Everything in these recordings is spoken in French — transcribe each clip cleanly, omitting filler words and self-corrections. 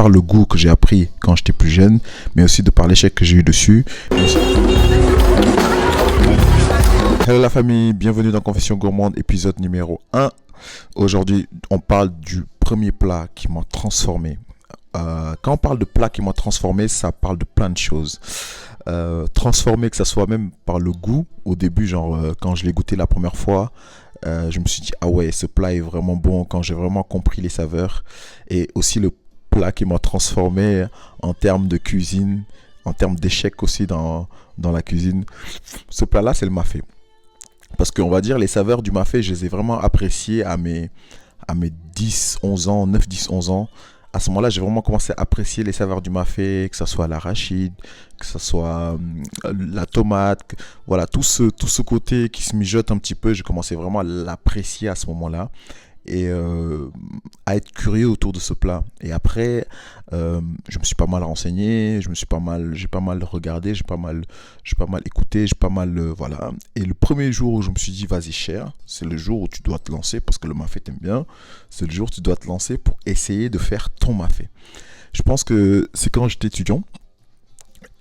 par le goût que j'ai appris quand j'étais plus jeune, mais aussi de par l'échec que j'ai eu dessus. Hello la famille, bienvenue dans Confession Gourmande, épisode numéro 1. Aujourd'hui, on parle du premier plat qui m'a transformé. Quand on parle de plat qui m'a transformé, ça parle de plein de choses. Transformé, que ça soit même par le goût. Au début, quand je l'ai goûté la première fois, je me suis dit, ah ouais, ce plat est vraiment bon, quand j'ai vraiment compris les saveurs. Et aussi le plat qui m'a transformé en termes de cuisine, en termes d'échec aussi dans la cuisine. Ce plat-là, c'est le mafé. Parce qu'on va dire, les saveurs du mafé, je les ai vraiment appréciées à mes 10, 11 ans, 9, 10, 11 ans. À ce moment-là, j'ai vraiment commencé à apprécier les saveurs du mafé, que ce soit l'arachide, que ce soit la tomate, voilà, tout ce côté qui se mijote un petit peu, j'ai commencé vraiment à l'apprécier à ce moment-là et à être curieux autour de ce plat. Et après, je me suis pas mal renseigné, j'ai pas mal regardé, j'ai pas mal écouté, voilà. Et le premier jour où je me suis dit, vas-y cher, c'est le jour où tu dois te lancer, parce que le mafé t'aime bien, c'est le jour où tu dois te lancer pour essayer de faire ton mafé. Je pense que c'est quand j'étais étudiant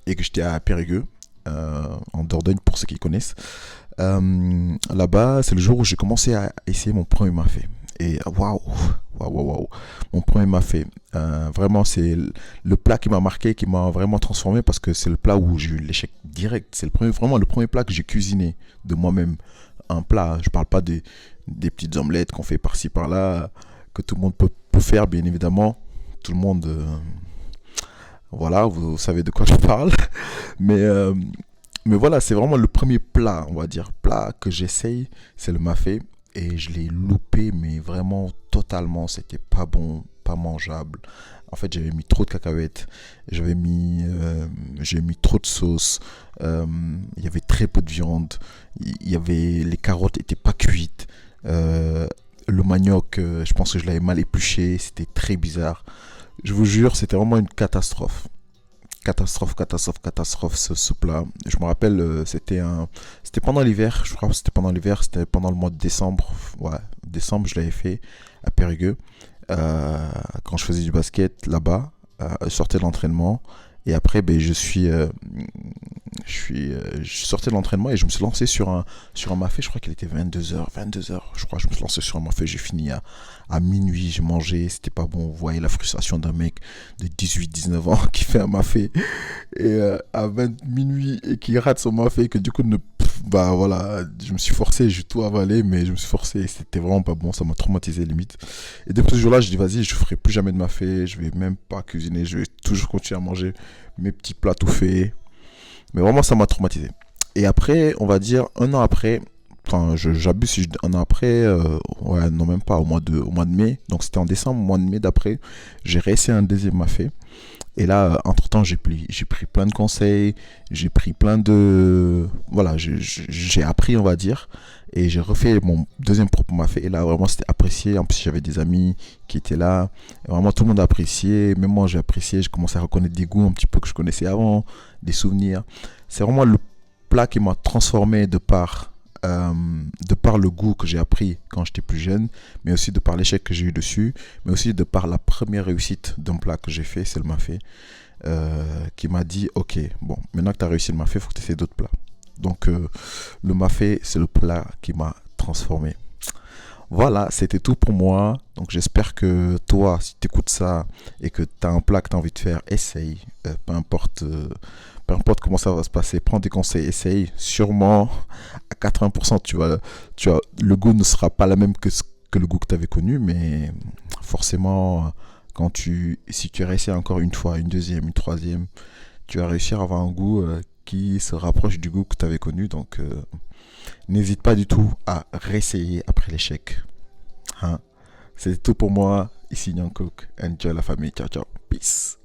et que j'étais à Périgueux, en Dordogne pour ceux qui connaissent. Là-bas, c'est le jour où j'ai commencé à essayer mon premier mafé. Et waouh, mon premier mafé. Vraiment, c'est le plat qui m'a marqué, qui m'a vraiment transformé, parce que c'est le plat où j'ai eu l'échec direct. C'est vraiment le premier plat que j'ai cuisiné de moi-même. Un plat, je parle pas des petites omelettes qu'on fait par-ci par-là, que tout le monde peut faire, bien évidemment. Tout le monde, voilà, vous savez de quoi je parle. Mais voilà, c'est vraiment le premier plat, on va dire, plat que j'essaye, c'est le mafé. Et je l'ai loupé, mais vraiment totalement. C'était pas bon, pas mangeable. En fait, j'avais mis trop de cacahuètes. J'ai mis trop de sauce. Il y avait très peu de viande. Les carottes étaient pas cuites. Le manioc, je pense que je l'avais mal épluché. C'était très bizarre. Je vous jure, c'était vraiment une catastrophe. Catastrophe ce plat. Je me rappelle, c'était pendant l'hiver, je crois que c'était pendant l'hiver, c'était pendant le mois de décembre. Ouais, décembre, je l'avais fait à Périgueux, quand je faisais du basket là-bas, je sortais de l'entraînement. Et après, ben, je suis sorti de l'entraînement et je me suis lancé sur un mafé. Je crois qu'il était 22h. Je crois que je me suis lancé sur un mafé. J'ai fini à minuit. J'ai mangé. C'était pas bon. Vous voyez la frustration d'un mec de 18-19 ans qui fait un mafé et à 20 minuit et qui rate son mafé. Que du coup, bah voilà, je me suis forcé. J'ai tout avalé, mais je me suis forcé. C'était vraiment pas bon. Ça m'a traumatisé limite. Et depuis ce jour-là, je dis vas-y, je ferai plus jamais de mafé. Je vais même pas cuisiner. Je vais toujours continuer à manger mes petits plats tout faits. Mais vraiment, ça m'a traumatisé. Et après, on va dire, un an après, enfin, j'abuse si je dis un an après, ouais, non, même pas, au mois de mai. Donc, c'était en décembre, au mois de mai d'après, j'ai réessayé un deuxième mafé. Et là, entre-temps, j'ai pris plein de conseils, j'ai pris plein de... Voilà, j'ai appris, on va dire. Et j'ai refait mon deuxième propre mafé. Et là, vraiment, c'était apprécié. En plus, j'avais des amis qui étaient là. Et vraiment, tout le monde a apprécié. Même moi, j'ai apprécié. Je commençais à reconnaître des goûts un petit peu que je connaissais avant, des souvenirs. C'est vraiment le plat qui m'a transformé de par le goût que j'ai appris quand j'étais plus jeune, mais aussi de par l'échec que j'ai eu dessus, mais aussi de par la première réussite d'un plat que j'ai fait, c'est le mafé, qui m'a dit, ok, bon, maintenant que tu as réussi le mafé, il faut que tu essaies d'autres plats. Donc, le mafé, c'est le plat qui m'a transformé. Voilà, c'était tout pour moi. Donc, j'espère que toi, si tu écoutes ça et que tu as un plat que tu as envie de faire, essaye. Peu importe comment ça va se passer, prends des conseils, essaye. Sûrement, à 80%, le goût ne sera pas la même que le goût que tu avais connu, mais forcément, si tu réussis encore une fois, une deuxième, une troisième, tu vas réussir à avoir un goût qui se rapproche du goût que tu avais connu. Donc, n'hésite pas du tout à réessayer après l'échec. Hein? C'est tout pour moi. Ici Nyan Cook. Enjoy la famille. Ciao, ciao. Peace.